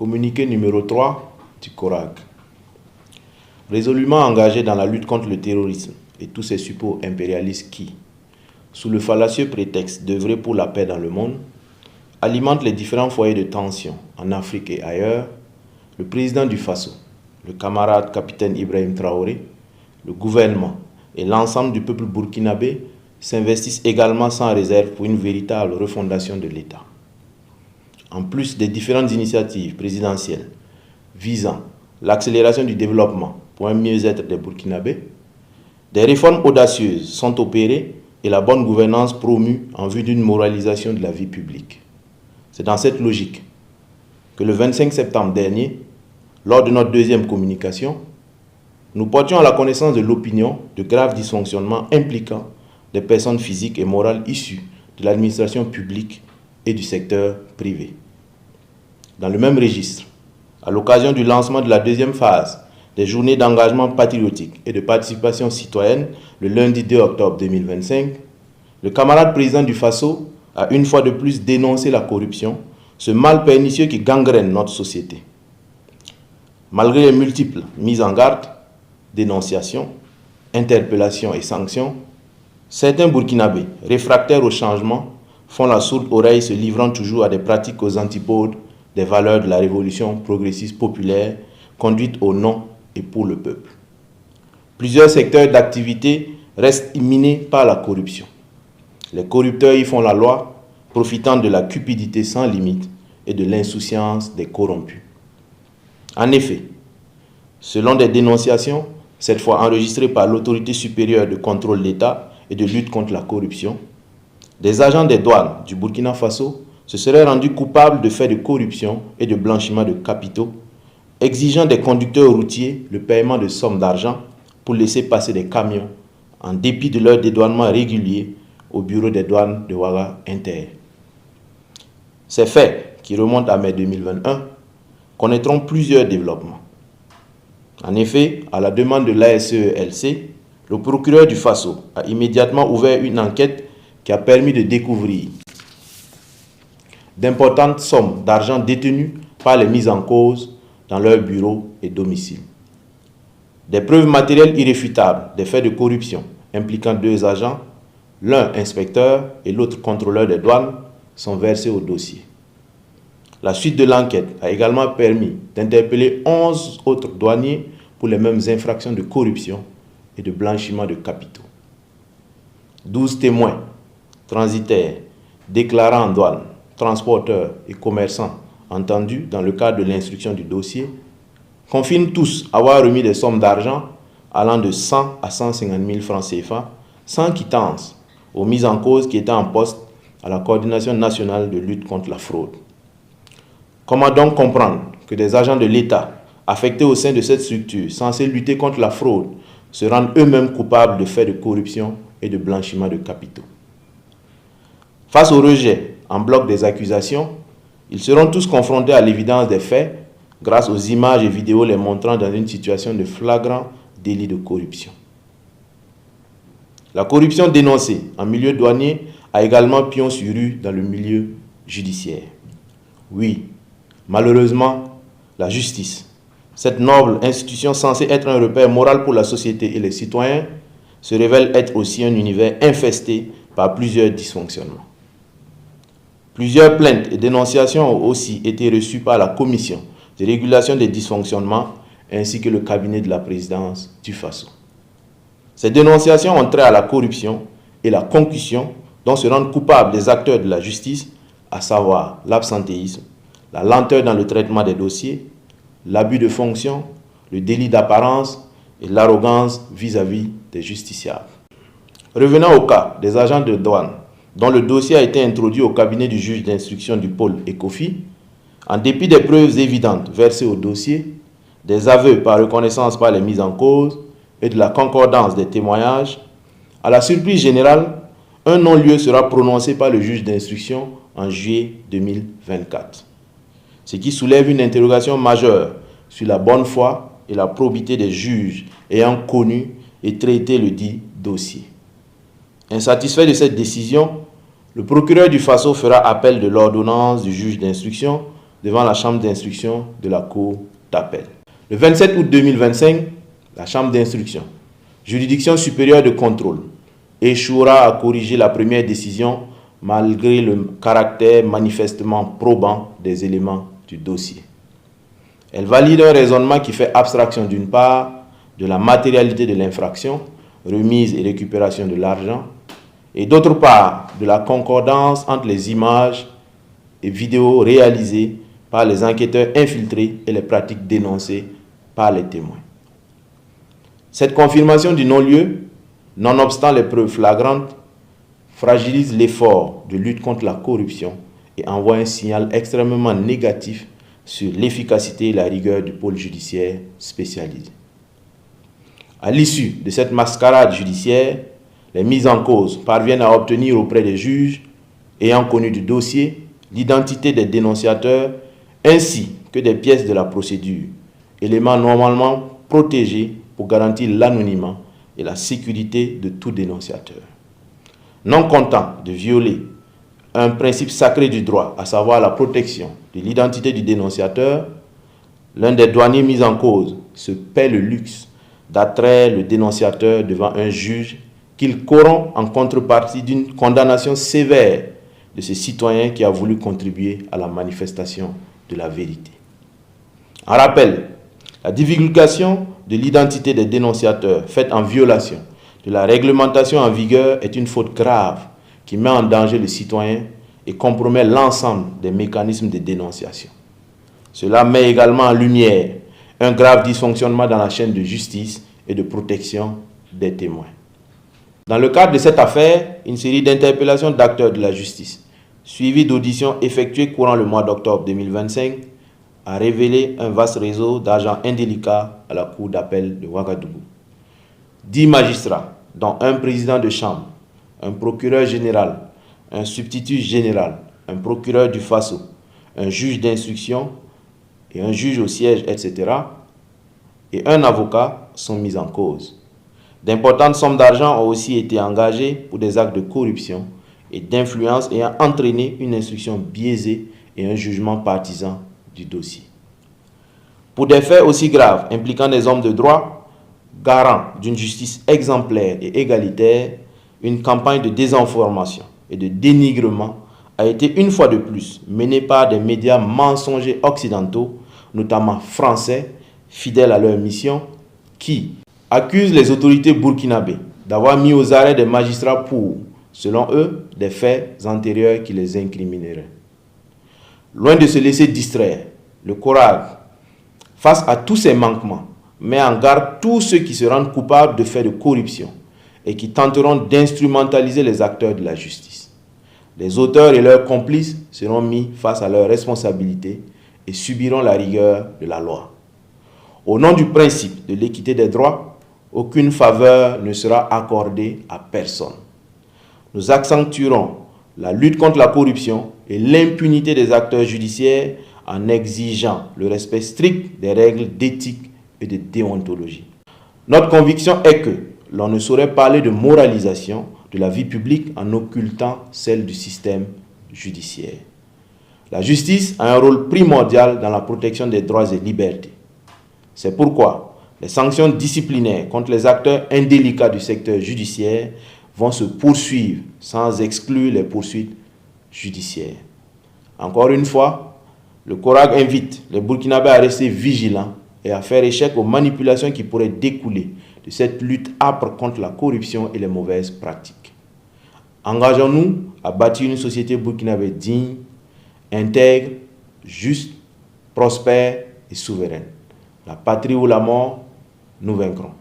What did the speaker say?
Communiqué numéro 3 du CORAG. Résolument engagé dans la lutte contre le terrorisme et tous ces suppôts impérialistes qui, sous le fallacieux prétexte d'œuvrer pour la paix dans le monde, alimentent les différents foyers de tension en Afrique et ailleurs, le président du Faso, le camarade capitaine Ibrahim Traoré, le gouvernement et l'ensemble du peuple burkinabé s'investissent également sans réserve pour une véritable refondation de l'État. En plus des différentes initiatives présidentielles visant l'accélération du développement pour un mieux-être des Burkinabés, des réformes audacieuses sont opérées et la bonne gouvernance promue en vue d'une moralisation de la vie publique. C'est dans cette logique que le 25 septembre dernier, lors de notre deuxième communication, nous portions à la connaissance de l'opinion de graves dysfonctionnements impliquant des personnes physiques et morales issues de l'administration publique et du secteur privé. Dans le même registre, à l'occasion du lancement de la deuxième phase des journées d'engagement patriotique et de participation citoyenne le lundi 2 octobre 2025, le camarade président du Faso a une fois de plus dénoncé la corruption, ce mal pernicieux qui gangrène notre société. Malgré les multiples mises en garde, dénonciations, interpellations et sanctions, certains Burkinabés, réfractaires au changement, font la sourde oreille se livrant toujours à des pratiques aux antipodes des valeurs de la révolution progressiste populaire conduite au nom et pour le peuple. Plusieurs secteurs d'activité restent minés par la corruption. Les corrupteurs y font la loi, profitant de la cupidité sans limite et de l'insouciance des corrompus. En effet, selon des dénonciations, cette fois enregistrées par l'autorité supérieure de contrôle d'État et de lutte contre la corruption, des agents des douanes du Burkina Faso se seraient rendus coupables de faits de corruption et de blanchiment de capitaux, exigeant des conducteurs routiers le paiement de sommes d'argent pour laisser passer des camions, en dépit de leur dédouanement régulier au bureau des douanes de Ouaga Inter. Ces faits, qui remontent à mai 2021, connaîtront plusieurs développements. En effet, à la demande de l'ASELC, le procureur du Faso a immédiatement ouvert une enquête qui a permis de découvrir d'importantes sommes d'argent détenues par les mises en cause dans leurs bureaux et domiciles. Des preuves matérielles irréfutables des faits de corruption impliquant deux agents, l'un inspecteur et l'autre contrôleur des douanes, sont versées au dossier. La suite de l'enquête a également permis d'interpeller 11 autres douaniers pour les mêmes infractions de corruption et de blanchiment de capitaux. 12 témoins, transitaires, déclarants en douane, transporteurs et commerçants entendus dans le cadre de l'instruction du dossier, confirment tous avoir remis des sommes d'argent allant de 100 à 150 000 francs CFA sans quittance aux mises en cause qui étaient en poste à la Coordination nationale de lutte contre la fraude. Comment donc comprendre que des agents de l'État affectés au sein de cette structure censée lutter contre la fraude se rendent eux-mêmes coupables de faits de corruption et de blanchiment de capitaux? Face au rejet en bloc des accusations, ils seront tous confrontés à l'évidence des faits grâce aux images et vidéos les montrant dans une situation de flagrant délit de corruption. La corruption dénoncée en milieu douanier a également pion sur rue dans le milieu judiciaire. Oui, malheureusement, la justice, cette noble institution censée être un repère moral pour la société et les citoyens, se révèle être aussi un univers infesté par plusieurs dysfonctionnements. Plusieurs plaintes et dénonciations ont aussi été reçues par la Commission de régulation des dysfonctionnements ainsi que le cabinet de la présidence du Faso. Ces dénonciations ont trait à la corruption et la concussion dont se rendent coupables les acteurs de la justice, à savoir l'absentéisme, la lenteur dans le traitement des dossiers, l'abus de fonction, le délit d'apparence et l'arrogance vis-à-vis des justiciables. Revenant au cas des agents de douane, dont le dossier a été introduit au cabinet du juge d'instruction du pôle ECOFI, en dépit des preuves évidentes versées au dossier, des aveux par reconnaissance par les mises en cause et de la concordance des témoignages, à la surprise générale, un non-lieu sera prononcé par le juge d'instruction en juillet 2024. Ce qui soulève une interrogation majeure sur la bonne foi et la probité des juges ayant connu et traité le dit dossier. Insatisfait de cette décision, le procureur du Faso fera appel de l'ordonnance du juge d'instruction devant la chambre d'instruction de la cour d'appel. Le 27 août 2025, la chambre d'instruction, juridiction supérieure de contrôle, échouera à corriger la première décision malgré le caractère manifestement probant des éléments du dossier. Elle valide un raisonnement qui fait abstraction d'une part de la matérialité de l'infraction, remise et récupération de l'argent, et d'autre part de la concordance entre les images et vidéos réalisées par les enquêteurs infiltrés et les pratiques dénoncées par les témoins. Cette confirmation du non-lieu, nonobstant les preuves flagrantes, fragilise l'effort de lutte contre la corruption et envoie un signal extrêmement négatif sur l'efficacité et la rigueur du pôle judiciaire spécialisé. À l'issue de cette mascarade judiciaire, les mises en cause parviennent à obtenir auprès des juges ayant connu du dossier l'identité des dénonciateurs ainsi que des pièces de la procédure, éléments normalement protégés pour garantir l'anonymat et la sécurité de tout dénonciateur. Non content de violer un principe sacré du droit, à savoir la protection de l'identité du dénonciateur, l'un des douaniers mis en cause se paie le luxe d'attraire le dénonciateur devant un juge qu'il corrompt en contrepartie d'une condamnation sévère de ce citoyen qui a voulu contribuer à la manifestation de la vérité. En rappel, la divulgation de l'identité des dénonciateurs faite en violation de la réglementation en vigueur est une faute grave qui met en danger le citoyen et compromet l'ensemble des mécanismes de dénonciation. Cela met également en lumière un grave dysfonctionnement dans la chaîne de justice et de protection des témoins. Dans le cadre de cette affaire, une série d'interpellations d'acteurs de la justice, suivies d'auditions effectuées courant le mois d'octobre 2025, a révélé un vaste réseau d'agents indélicats à la cour d'appel de Ouagadougou. 10 magistrats, dont un président de chambre, un procureur général, un substitut général, un procureur du FASO, un juge d'instruction et un juge au siège, etc., et un avocat sont mis en cause. D'importantes sommes d'argent ont aussi été engagées pour des actes de corruption et d'influence ayant entraîné une instruction biaisée et un jugement partisan du dossier. Pour des faits aussi graves impliquant des hommes de droit, garants d'une justice exemplaire et égalitaire, une campagne de désinformation et de dénigrement a été une fois de plus menée par des médias mensongers occidentaux, notamment français, fidèles à leur mission, qui accusent les autorités burkinabées d'avoir mis aux arrêts des magistrats pour, selon eux, des faits antérieurs qui les incrimineraient. Loin de se laisser distraire, le CORAG, face à tous ces manquements, met en garde tous ceux qui se rendent coupables de faits de corruption et qui tenteront d'instrumentaliser les acteurs de la justice. Les auteurs et leurs complices seront mis face à leurs responsabilités et subiront la rigueur de la loi. Au nom du principe de l'équité des droits, aucune faveur ne sera accordée à personne. Nous accentuerons la lutte contre la corruption et l'impunité des acteurs judiciaires en exigeant le respect strict des règles d'éthique et de déontologie. Notre conviction est que l'on ne saurait parler de moralisation de la vie publique en occultant celle du système judiciaire. La justice a un rôle primordial dans la protection des droits et libertés. C'est pourquoi les sanctions disciplinaires contre les acteurs indélicats du secteur judiciaire vont se poursuivre sans exclure les poursuites judiciaires. Encore une fois, le CORAG invite les Burkinabés à rester vigilants et à faire échec aux manipulations qui pourraient découler de cette lutte âpre contre la corruption et les mauvaises pratiques. Engageons-nous à bâtir une société burkinabé digne, intègre, juste, prospère et souveraine. La patrie ou la mort, nous vaincrons.